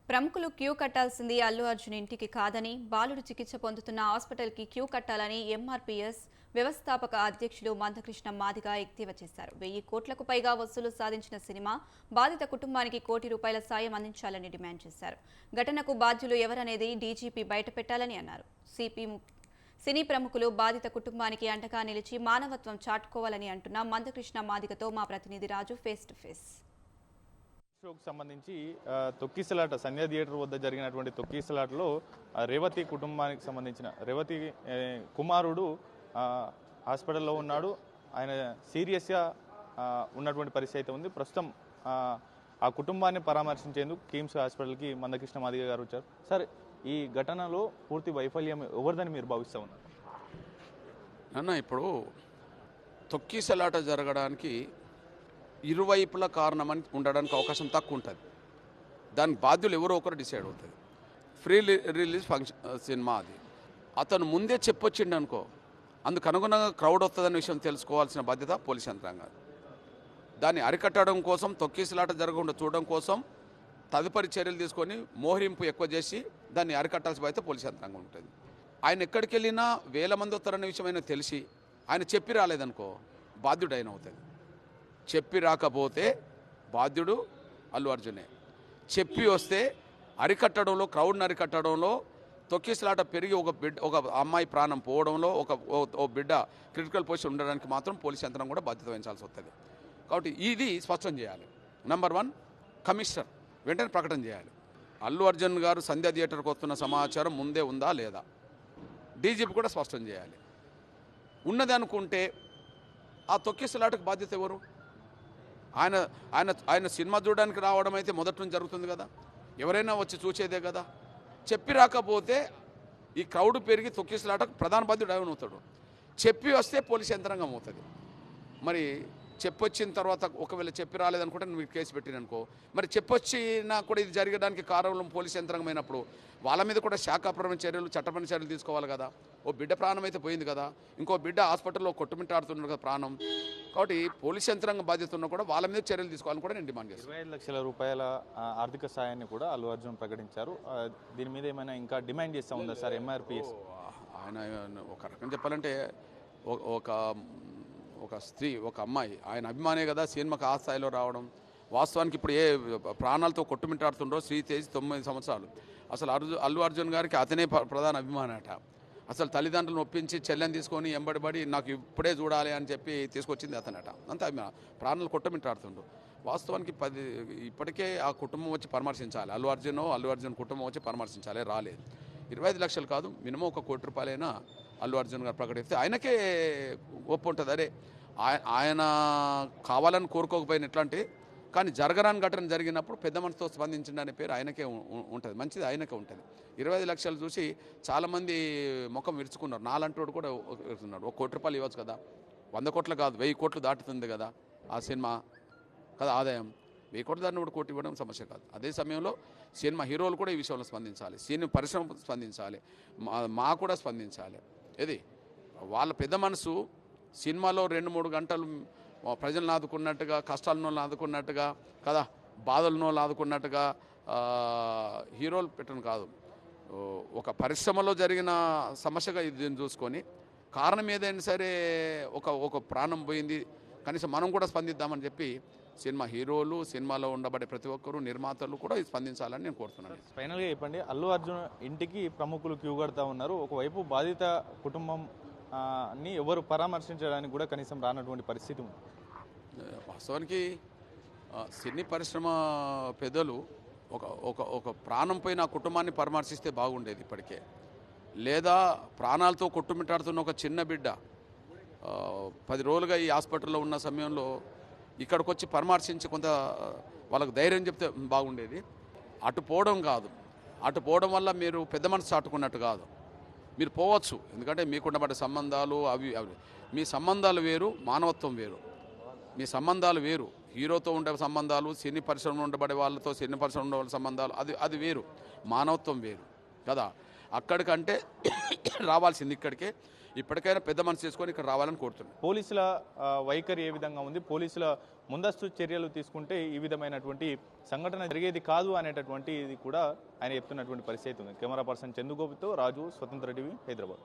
ప్రముఖులు క్యూ కట్టాల్సింది అల్లు అర్జున్ ఇంటికి కాదని, బాలుడు చికిత్స పొందుతున్న హాస్పిటల్కి క్యూ కట్టాలని ఎంఆర్పీఎస్ వ్యవస్థాపక అధ్యక్షులు మందకృష్ణ మాదిగ ఎద్దేవా చేశారు. 1000 కోట్లకు పైగా వసూలు సాధించిన సినిమా బాధిత కుటుంబానికి ₹1 కోటి సాయం అందించాలని డిమాండ్ చేశారు. ఘటనకు బాధ్యులు ఎవరనేది డీజీపీ బయటపెట్టాలని అన్నారు. సినీ ప్రముఖులు బాధిత కుటుంబానికి అండగా నిలిచి మానవత్వం చాటుకోవాలని అంటున్న మందకృష్ణ మాదిగతో మా ప్రతినిధి రాజు ఫేస్ టు ఫేస్. షోకు సంబంధించి తొక్కిసలాట సంధ్య థియేటర్ వద్ద జరిగినటువంటి తొక్కిసలాటలో రేవతి కుటుంబానికి సంబంధించిన రేవతి కుమారుడు హాస్పిటల్లో ఉన్నాడు. ఆయన సీరియస్గా ఉన్నటువంటి పరిస్థితి అయితే ఉంది. ప్రస్తుతం ఆ కుటుంబాన్ని పరామర్శించేందుకు కిమ్స్ హాస్పిటల్కి మందకృష్ణ మాదిగ గారు వచ్చారు. సార్, ఈ ఘటనలో పూర్తి వైఫల్యం ఎవరిదని మీరు భావిస్తూ ఉన్నారు? అన్న, ఇప్పుడు తొక్కిసలాట జరగడానికి ఇరువైపుల కారణమని ఉండడానికి అవకాశం తక్కువ ఉంటుంది. దానికి బాధ్యులు ఎవరో ఒకరు డిసైడ్ అవుతుంది. ఫ్రీ రిలీజ్ ఫంక్షన్ సినిమా అది. అతను ముందే చెప్పొచ్చిండు అనుకో, అందుకు అనుగుణంగా క్రౌడ్ వస్తుందనే విషయం తెలుసుకోవాల్సిన బాధ్యత పోలీస్ యంత్రాంగం. దాన్ని అరికట్టడం కోసం, తొక్కిసలాట జరగకుండా చూడడం కోసం తదుపరి చర్యలు తీసుకొని మోహరింపు ఎక్కువ చేసి దాన్ని అరికట్టాల్సిన బాధ్యత పోలీస్ యంత్రాంగం ఉంటుంది. ఆయన ఎక్కడికి వెళ్ళినా 1000 మంది వస్తారనే విషయమైనా తెలిసి ఆయన చెప్పి రాలేదనుకో, బాధ్యుడు ఆయన అవుతుంది. చెప్పి రాకపోతే బాధ్యుడు అల్లు అర్జునే. చెప్పి వస్తే అరికట్టడంలో, క్రౌడ్ని అరికట్టడంలో, తొక్కిసలాట పెరిగి ఒక అమ్మాయి ప్రాణం పోవడంలో, ఓ బిడ్డ క్రిటికల్ పొజిషన్ ఉండడానికి మాత్రం పోలీస్ యంత్రం కూడా బాధ్యత వహించాల్సి వస్తుంది. కాబట్టి ఇది స్పష్టం చేయాలి. నెంబర్ 1, కమిషనర్ వెంటనే ప్రకటన చేయాలి. అల్లు అర్జున్ గారు సంధ్య థియేటర్కి వస్తున్న సమాచారం ముందే ఉందా లేదా, డీజీపీ కూడా స్పష్టం చేయాలి. ఉన్నది అనుకుంటే ఆ తొక్కిసలాటకు బాధ్యత ఎవరు? ఆయన సినిమా చూడడానికి రావడం అయితే మొదటి నుంచి జరుగుతుంది కదా, ఎవరైనా వచ్చి చూసేదే కదా. చెప్పి రాకపోతే ఈ క్రౌడ్ పెరిగి తొక్కిసలాటకు ప్రధాన బాధ్యుడు ఆయన అవుతాడు. చెప్పి వస్తే పోలీస్ యంత్రాంగం అవుతుంది. మరి చెప్పొచ్చిన తర్వాత ఒకవేళ చెప్పి రాలేదనుకుంటే నువ్వు కేసు పెట్టిననుకో, మరి చెప్పొచ్చినా కూడా ఇది జరగడానికి కారణం పోలీస్ యంత్రాంగం అయినప్పుడు వాళ్ళ మీద కూడా శాఖాపరమైన చర్యలు, చట్టపరమైన చర్యలు తీసుకోవాలి కదా. ఓ బిడ్డ ప్రాణం అయితే పోయింది కదా, ఇంకో బిడ్డ హాస్పిటల్లో కొట్టుమిట్టాడుతున్నాడు కదా ప్రాణం. కాబట్టి పోలీస్ యంత్రాంగం బాధ్యత ఉన్నా కూడా వాళ్ళ మీద చర్యలు తీసుకోవాలని కూడా నేను డిమాండ్ చేస్తాను. 25 లక్షల రూపాయల ఆర్థిక సాయాన్ని కూడా అల్లు అర్జున్ ప్రకటించారు. దీని మీద ఏమైనా ఇంకా డిమాండ్ చేస్తూ ఉందా సార్ ఎంఆర్పీఎస్? ఆయన ఒక రకం చెప్పాలంటే ఒక స్త్రీ, ఒక అమ్మాయి ఆయన అభిమానే కదా సినిమాకి ఆ స్థాయిలో రావడం. వాస్తవానికి ఇప్పుడు ఏ ప్రాణాలతో కొట్టుమిట్టాడుతుండో శ్రీతేజ్ 9 సంవత్సరాలు. అసలు అల్లు అర్జున్ గారికి అతనే ప్రధాన అభిమానట. అసలు తల్లిదండ్రులను ఒప్పించి చెల్లెని తీసుకొని ఎంబడిబడి నాకు ఇప్పుడే చూడాలి అని చెప్పి తీసుకొచ్చింది అతనట. అంత అభిమానం, ప్రాణాలు కొట్టుమిట్టాడుతుండు. వాస్తవానికి ఇప్పటికే ఆ కుటుంబం వచ్చి పరామర్శించాలి. అల్లు అర్జున్ కుటుంబం వచ్చి పరామర్శించాలి, రాలేదు. 25 లక్షలు కాదు, మినిమం ₹1 కోటి అల్లు అర్జున్ గారు ప్రకటిస్తే ఆయనకే ఒప్పు ఉంటుంది. అరే ఆయన కావాలని కోరుకోకపోయిన ఎట్లాంటి, కానీ జరగరాని ఘటన జరిగినప్పుడు పెద్ద మనసుతో స్పందించండి అనే పేరు ఆయనకే ఉంటుంది. మంచిది ఆయనకే ఉంటుంది. 25 లక్షలు చూసి చాలామంది ముఖం విరుచుకున్నారు. నాలంటోడు కూడా విరుచుకున్నాడు. ₹1 కోటి ఇవ్వచ్చు కదా, 100 కోట్లు కాదు 1000 కోట్లు దాటుతుంది కదా ఆ సినిమా కదా ఆదాయం. 1000 కోట్లు దాన్ని కూడా కోటి ఇవ్వడం సమస్య కాదు. అదే సమయంలో సినిమా హీరోలు కూడా ఈ విషయంలో స్పందించాలి, సినిమా పరిశ్రమ స్పందించాలి, మా కూడా స్పందించాలి. ఇది వాళ్ళ పెద్ద మనసు. సినిమాలో 2-3 గంటలు ప్రజలను ఆదుకున్నట్టుగా, కష్టాలను ఆదుకున్నట్టుగా కదా, బాధలను ఆదుకున్నట్టుగా హీరోలు పెట్టడం కాదు. ఒక పరిశ్రమలో జరిగిన సమస్యగా ఇది చూసుకొని కారణం ఏదైనా సరే ఒక ప్రాణం పోయింది, కనీసం మనం కూడా స్పందిద్దామని చెప్పి సినిమా హీరోలు, సినిమాలో ఉండబడే ప్రతి ఒక్కరు, నిర్మాతలు కూడా స్పందించాలని నేను కోరుతున్నాను. ఫైనల్గా చెప్పండి, అల్లు అర్జున్ ఇంటికి ప్రముఖులు క్యూ కడతా ఉన్నారు. ఒకవైపు బాధిత కుటుంబం ని ఎవరు పరామర్శించడానికి కూడా కనీసం రానటువంటి పరిస్థితి ఉంది. వాస్తవానికి సినీ పరిశ్రమ పెద్దలు ఒక ప్రాణం పైన ఆ కుటుంబాన్ని పరామర్శిస్తే బాగుండేది ఇప్పటికే. లేదా ప్రాణాలతో కొట్టుమిట్టాడుతున్న ఒక చిన్న బిడ్డ 10 రోజులుగా ఈ హాస్పిటల్లో ఉన్న సమయంలో ఇక్కడికి వచ్చి పరామర్శించి కొంత వాళ్ళకు ధైర్యం చెప్తే బాగుండేది. అటు పోవడం కాదు, అటు పోవడం వల్ల మీరు పెద్ద మనసు చాటుకున్నట్టు కాదు. మీరు పోవచ్చు, ఎందుకంటే మీకుండబడే సంబంధాలు అవి మీ సంబంధాలు వేరు, మానవత్వం వేరు. మీ సంబంధాలు వేరు, హీరోతో ఉండే సంబంధాలు, సినీ పరిశ్రమలో ఉండబడే వాళ్ళతో సినీ పరిశ్రమలో ఉండే సంబంధాలు అది వేరు, మానవత్వం వేరు కదా. అక్కడికంటే రావాల్సింది ఇక్కడికే. ఇప్పటికైనా పెద్ద మనసు చేసుకొని ఇక్కడ రావాలని కోరుతున్నాను. పోలీసుల వైఖరి ఏ విధంగా ఉంది, పోలీసుల ముందస్తు చర్యలు తీసుకుంటే ఈ విధమైనటువంటి సంఘటన జరిగేది కాదు అనేటటువంటిది కూడా ఆయన చెప్తున్నటువంటి పరిస్థితి ఉంది. కెమెరా పర్సన్ చందుగోపితో రాజు, స్వతంత్ర టీవీ, హైదరాబాద్.